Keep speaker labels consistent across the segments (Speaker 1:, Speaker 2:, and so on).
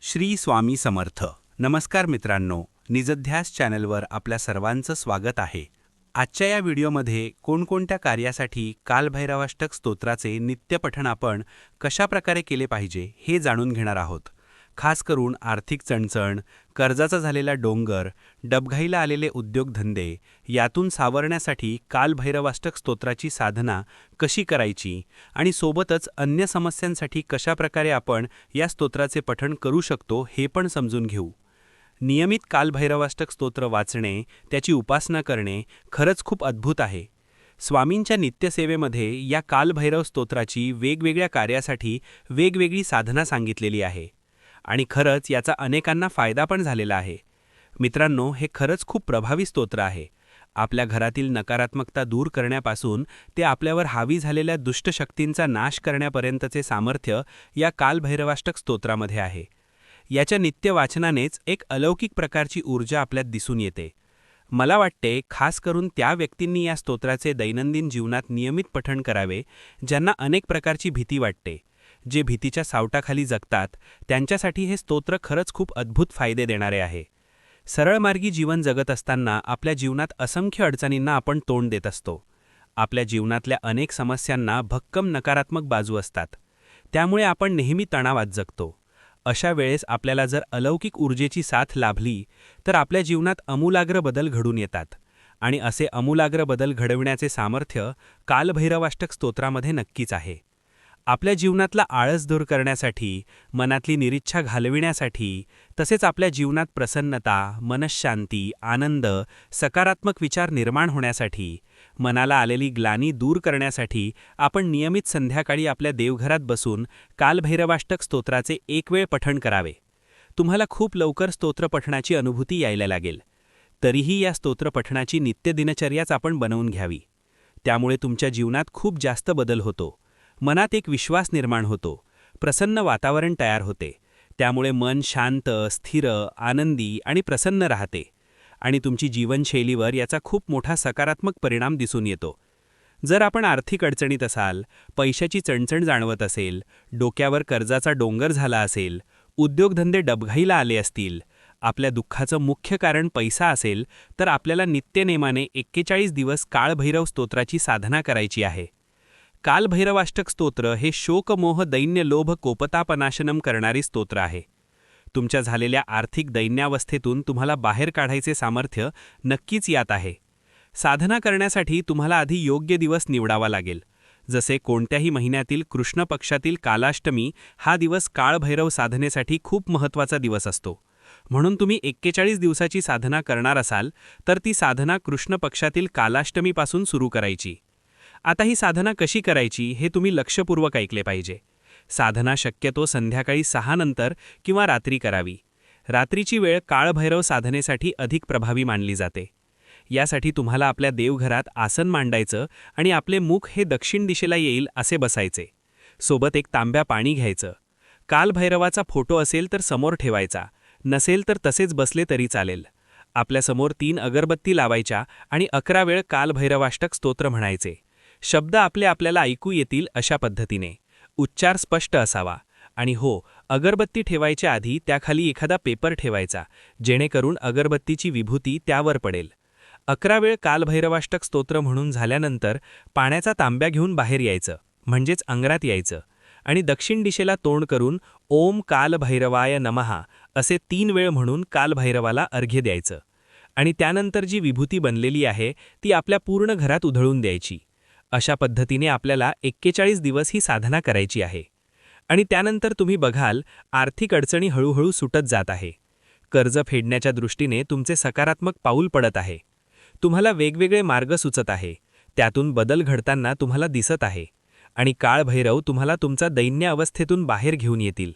Speaker 1: श्री स्वामी समर्थ. नमस्कार मित्रांनो, निजध्यास चॅनलवर आपल्या सर्वांचं स्वागत आहे. आजच्या या व्हिडिओमध्ये कोणकोणत्या कार्यासाठी कालभैरवाष्टक स्तोत्राचे नित्यपठण आपण कशा प्रकारे केले पाहिजे हे जाणून घेणार आहोत. खास करून आर्थिक चणचण, कर्जाचा झालेला डोंगर, डबघाईला आलेले उद्योगधंदे यातून सावरण्यासाठी कालभैरवाष्टक स्तोत्राची साधना कशी करायची आणि सोबतच अन्य समस्यांसाठी कशा प्रकारे आपण या स्तोत्राचे पठण करू शकतो हे पण समजून घेऊ. नियमित कालभैरवाष्टक स्तोत्र वाचणे, त्याची उपासना करणे खरंच खूप अद्भुत आहे. स्वामींच्या नित्यसेवेमध्ये या कालभैरव स्तोत्राची वेगवेगळ्या कार्यासाठी वेगवेगळी साधना सांगितलेली आहे आणि खरंच याचा अनेकांना फायदा पण झालेला आहे. मित्रांनो, हे खरंच खूप प्रभावी स्तोत्र आहे. आपल्या घरातील नकारात्मकता दूर करण्यापासून ते आपल्यावर हावी झालेल्या दुष्ट शक्तींचा नाश करण्यापर्यंतचे सामर्थ्य या कालभैरवाष्टक स्तोत्रामध्ये आहे. याच्या नित्य वाचनानेच एक अलौकिक प्रकारची ऊर्जा आपल्यात दिसून येते. मला वाटते खास करून त्या व्यक्तींनी या स्तोत्राचे दैनंदिन जीवनात नियमित पठण करावे ज्यांना अनेक प्रकारची भीती वाटते. जे भीतीच्या सावटाखाली जगतात त्यांच्यासाठी हे स्तोत्र खरंच खूप अद्भुत फायदे देणारे आहे. सरळमार्गी जीवन जगत असताना आपल्या जीवनात असंख्य अडचणींना आपण तोंड देत असतो. आपल्या जीवनातल्या अनेक समस्यांना भक्कम नकारात्मक बाजू असतात. त्यामुळे आपण नेहमी तणावात जगतो. अशा वेळेस आपल्याला जर अलौकिक ऊर्जेची साथ लाभली तर आपल्या जीवनात आमूलाग्र बदल घडून येतात आणि असे आमूलाग्र बदल घडविण्याचे सामर्थ्य कालभैरवाष्टक स्तोत्रामध्ये नक्कीच आहे. आपल्या जीवनातला आळस दूर करण्यासाठी, मनातली निरीच्छा घालविण्यासाठी, तसेच आपल्या जीवनात प्रसन्नता, मनःशांती, आनंद, सकारात्मक विचार निर्माण होण्यासाठी, मनाला आलेली ग्लानी दूर करण्यासाठी आपण नियमित संध्याकाळी आपल्या देवघरात बसून कालभैरवाष्टक स्तोत्राचे एक वेळ पठण करावे. तुम्हाला खूप लवकर स्तोत्र पठणाची अनुभूती यायला लागेल. तरीही या स्तोत्र पठणाची नित्य दिनचर्याच आपण बनवून घ्यावी. त्यामुळे तुमच्या जीवनात खूप जास्त बदल होतो. मनात एक विश्वास निर्माण होतो. प्रसन्न वातावरण तयार होते. त्यामुळे मन शांत, स्थिर, आनंदी आणि प्रसन्न राहते आणि तुमची जीवनशैलीवर याचा खूप मोठा सकारात्मक परिणाम दिसून येतो. जर आपण आर्थिक अडचणीत असाल, पैशाची चणचण जाणवत असेल, डोक्यावर कर्जाचा डोंगर झाला असेल, उद्योगधंदे डबघाईला आले असतील, आपल्या दुःखाचं मुख्य कारण पैसा असेल, तर आपल्याला नित्यनेमाने 41 दिवस कालभैरव स्तोत्राची साधना करायची आहे. कालभैरवाष्टक स्तोत्र हे शोकमोह दैन्य लोभ कोपतापनाशनम करणारी स्तोत्र आहे. तुमच्या झालेल्या आर्थिक दैन्यावस्थेतून तुम्हाला बाहेर काढायचे सामर्थ्य नक्कीच यात आहे. साधना करण्यासाठी तुम्हाला आधी योग्य दिवस निवडावा लागेल. जसे कोणत्याही महिन्यातील कृष्ण पक्षातील कालाष्टमी हा दिवस कालभैरव साधनेसाठी खूप महत्त्वाचा दिवस असतो. म्हणून तुम्ही 41 दिवसाची साधना करणार असाल तर ती साधना कृष्ण पक्षातील कालाष्टमीपासून सुरू करायची. आता ही साधना कशी करायची हे तुम्ही लक्षपूर्वक ऐकले पाहिजे. साधना शक्यतो संध्याकाळी 6 नंतर किंवा रात्री करावी. रात्रीची वेळ कालभैरव साधनेसाठी अधिक प्रभावी मानली जाते. यासाठी तुम्हाला आपल्या देवघरात आसन मांडायचं आणि आपले मुख हे दक्षिण दिशेला येईल असे बसायचे. सोबत एक तांब्या पाणी घ्यायचं. कालभैरवाचा फोटो असेल तर समोर ठेवायचा, नसेल तर तसेच बसले तरी चालेल. आपल्यासमोर 3 अगरबत्ती लावायच्या आणि 11 वेळ कालभैरवाष्टक स्तोत्र म्हणायचे. शब्द आपल्याला ऐकू येतील अशा पद्धतीने. उच्चार स्पष्ट असावा आणि हो, अगरबत्ती ठेवायच्या आधी त्याखाली एखादा पेपर ठेवायचा, जेणेकरून अगरबत्तीची विभूती त्यावर पडेल. 11 वेळ कालभैरवाष्टक स्तोत्र म्हणून झाल्यानंतर पाण्याचा तांब्या घेऊन बाहेर यायचं, म्हणजेच अंगणात यायचं आणि दक्षिण दिशेला तोंड करून ओम कालभैरवाय नमः असे 3 वेळ म्हणून कालभैरवाला अर्घ्य द्यायचं आणि त्यानंतर जी विभूती बनलेली आहे ती आपल्या पूर्ण घरात उधळून द्यायची. अशा पद्धतीने आपल्याला 41 दिवस ही साधना करायची आहे आणि त्यानंतर तुम्ही बघाल आर्थिक अडचणी हळूहळू सुटत जात आहे. कर्ज फेडण्याच्या दृष्टीने तुमचे सकारात्मक पाऊल पडत आहे. तुम्हाला वेगवेगळे मार्ग सुचत आहे. त्यातून बदल घडताना तुम्हाला दिसत आहे आणि कालभैरव तुम्हाला तुमचा दैन्य अवस्थेतून बाहेर घेऊन येतील.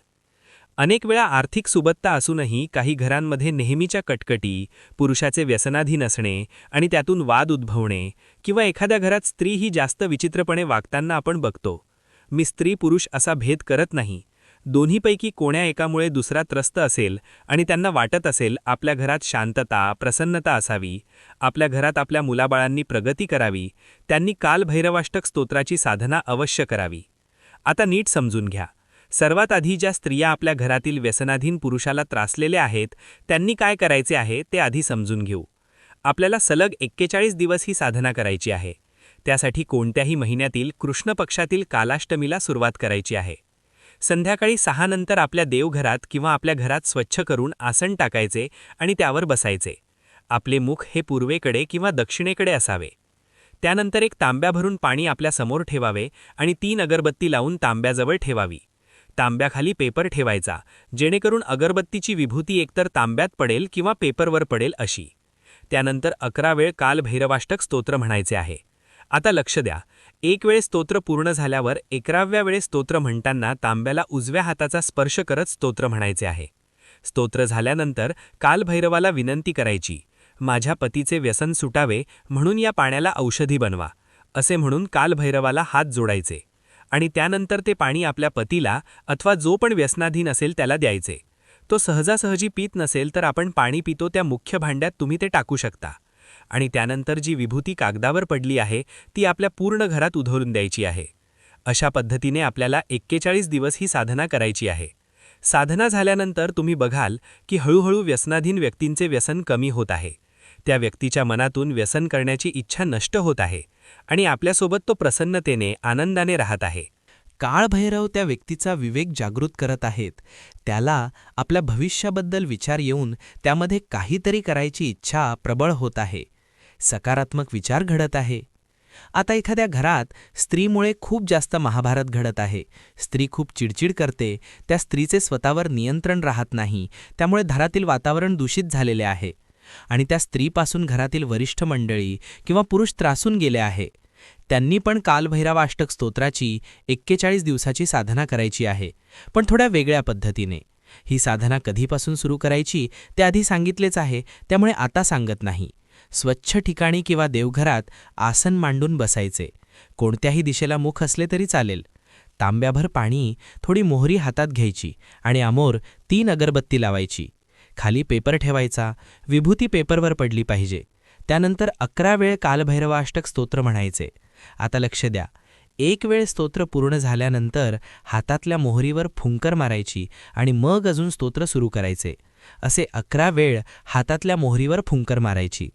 Speaker 1: अनेक वेळा आर्थिक सुबत्ता असूनही काही घरांमध्ये नेहमीच्या कटकटी, पुरुषाचे व्यसनाधीन असणे आणि त्यातून वाद उद्भवणे किंवा एखाद्या घरात स्त्री ही जास्त विचित्रपणे वागताना आपण बघतो. मी स्त्री पुरुष असा भेद करत नाही. दोन्हीपैकी कोण्या एकामुळे दुसरा त्रस्त असेल आणि त्यांना वाटत असेल आपल्या घरात शांतता, प्रसन्नता असावी, आपल्या घरात आपल्या मुलाबाळांनी प्रगती करावी, त्यांनी कालभैरवाष्टक स्तोत्राची साधना अवश्य करावी. आता नीट समजून घ्या. सर्वात आधी ज्या स्त्रिया आपल्या घरातील व्यसनाधीन पुरुषाला त्रासलेल्या आहेत त्यांनी काय करायचे आहे ते आधी समजून घेऊ. आपल्याला सलग 41 दिवस ही साधना करायची आहे. त्यासाठी कोणत्याही महिन्यातील कृष्ण पक्षातील कालाष्टमीला सुरुवात करायची आहे. संध्याकाळी 6 नंतर आपल्या देवघरात किंवा आपल्या घरात स्वच्छ करून आसन टाकायचे आणि त्यावर बसायचे. आपले मुख हे पूर्वेकडे किंवा दक्षिणेकडे असावे. त्यानंतर एक तांब्या भरून पाणी आपल्या समोर ठेवावे आणि 3 अगरबत्ती लावून तांब्याजवळ ठेवावी. तांब्याखाली पेपर ठेवायचा, जेणेकरून अगरबत्तीची विभूती एकतर तांब्यात पडेल किंवा पेपरवर पडेल अशी. त्यानंतर 11 वेळ कालभैरवाष्टक स्तोत्र म्हणायचे आहे. आता लक्ष द्या, एक वेळ स्तोत्र पूर्ण झाल्यावर 11व्या वेळेस स्तोत्र म्हणताना तांब्याला उजव्या हाताचा स्पर्श करत स्तोत्र म्हणायचे आहे. स्तोत्र झाल्यानंतर कालभैरवाला विनंती करायची, माझ्या पतीचे व्यसन सुटावे म्हणून या पाण्याला औषधी बनवा, असे म्हणून कालभैरवाला हात जोडायचे आणि त्यानंतर ते पाणी आपल्या पतीला अथवा जो पण व्यसनाधीन असेल त्याला द्यायचे. तो सहजासहजी पीत नसेल तर आपण पाणी पितो त्या मुख्य भांड्यात तुम्ही ते टाकू शकता आणि त्यानंतर जी विभूती कागदावर पडली आहे ती आपल्या पूर्ण घरात उधळून द्यायची आहे. अशा पद्धतीने आपल्याला 41 दिवस ही साधना करायची आहे. साधना झाल्यानंतर तुम्ही बघाल की हळूहळू व्यसनाधीन व्यक्तींचे व्यसन कमी होत आहे. त्या व्यक्तीच्या मनातून व्यसन करण्याची इच्छा नष्ट होत आहे आणि आपल्यासोबत तो प्रसन्नतेने आनंदाने राहत आहे.
Speaker 2: काळभैरव त्या व्यक्तीचा विवेक जागृत करत आहेत. त्याला आपल्या भविष्याबद्दल विचार येऊन त्यामध्ये काहीतरी करायची इच्छा प्रबळ होत आहे. सकारात्मक विचार घडत आहे. आता एखाद्या घरात स्त्रीमुळे खूप जास्त महाभारत घडत आहे. स्त्री खूप चिडचिड करते. त्या स्त्रीचे स्वतःवर नियंत्रण राहत नाही. त्यामुळे घरातील वातावरण दूषित झालेले आहे आणि त्या स्त्रीपासून घरातील वरिष्ठ मंडळी किंवा पुरुष त्रासून गेले आहे. त्यांनी पण कालभैरवाष्टक स्तोत्राची 41 दिवसाची साधना करायची आहे, पण थोड्या वेगळ्या पद्धतीने. ही साधना कधीपासून सुरू करायची ते आधी सांगितलेच आहे, त्यामुळे आता सांगत नाही. स्वच्छ ठिकाणी किंवा देवघरात आसन मांडून बसायचे. कोणत्याही दिशेला मुख असले तरी चालेल. तांब्याभर पाणी, थोडी मोहरी हातात घ्यायची आणि अमोर 3 अगरबत्ती लावायची. खाली पेपर ठेवायचा, विभूती पेपरवर पडली पाहिजे. त्यानंतर 11 वेळ कालभैरवाष्टक स्तोत्र म्हणायचे. आता लक्ष द्या, एक वेळ स्तोत्र पूर्ण झाल्यानंतर हातातल्या मोहरीवर फुंकर मारायची आणि मग अजून स्तोत्र सुरू करायचे. असे 11 वेळ हातातल्या मोहरीवर फुंकर मारायची.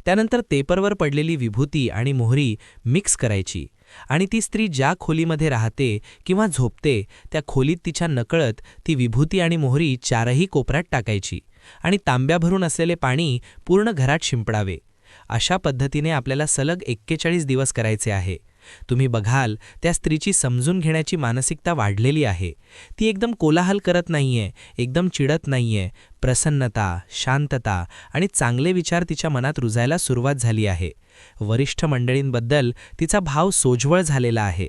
Speaker 2: त्यानंतर पेपरवर पडलेली विभूती आणि मोहरी मिक्स करायची आणि ती स्त्री ज्या खोलीमध्ये राहते किंवा झोपते त्या खोलीत तिच्या नकळत ती विभूती आणि मोहरी 4ही कोपऱ्यात टाकायची आणि तांब्या भरून असलेले पाणी पूर्ण घरात शिंपडावे. अशा पद्धतीने आपल्याला सलग 41 दिवस करायचे आहे. तुम्ही बघाल त्या स्त्रीची समजून घेण्याची मानसिकता वाढलेली आहे. ती एकदम कोलाहल करत नाहीये, एकदम चिडत नाहीये. प्रसन्नता, शांतता आणि चांगले विचार तिच्या मनात रुजायला सुरुवात झाली आहे. वरिष्ठ मंडळींबद्दल तिचा भाव सोज्वळ झालेला आहे.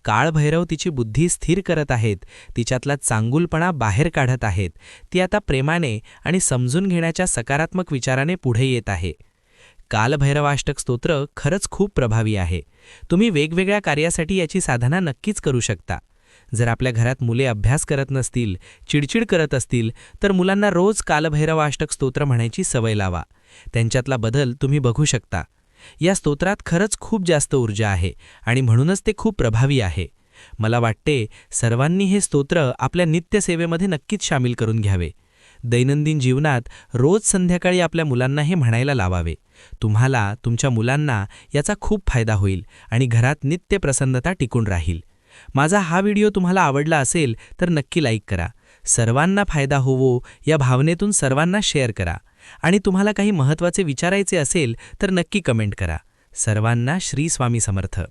Speaker 2: काळभैरव तिची बुद्धी स्थिर करत आहेत. तिच्यातला चांगुलपणा बाहेर काढत आहेत. ती आता प्रेमाने आणि समजून घेण्याच्या सकारात्मक विचाराने पुढे येत आहे. कालभैरवाष्टक स्तोत्र खरंच खूप प्रभावी आहे. तुम्ही वेगवेगळ्या कार्यासाठी याची साधना नक्कीच करू शकता. जर आपल्या घरात मुले अभ्यास करत नसतील, चिडचिड करत असतील, तर मुलांना रोज कालभैरवाष्टक स्तोत्र म्हणायची सवय लावा. त्यांच्यातला बदल तुम्ही बघू शकता. या स्तोत्रात खरंच खूप जास्त ऊर्जा आहे आणि म्हणूनच ते खूप प्रभावी आहे. मला वाटते सर्वांनी हे स्तोत्र आपल्या नित्यसेवेमध्ये नक्कीच सामील करून घ्यावे. दैनंदिन जीवनात रोज संध्याकाळी आपल्या मुलांना हे म्हणायला लावावे. तुम्हाला, तुमच्या मुलांना याचा खूप फायदा होईल आणि घरात नित्य प्रसन्नता टिकून राहील. माझा हा व्हिडिओ तुम्हाला आवडला असेल तर नक्की लाईक करा. सर्वांना फायदा होवो या भावनेतून सर्वांना शेअर करा आणि तुम्हाला काही महत्त्वाचे विचारायचे असेल तर नक्की कमेंट करा. सर्वांना श्री स्वामी समर्थ.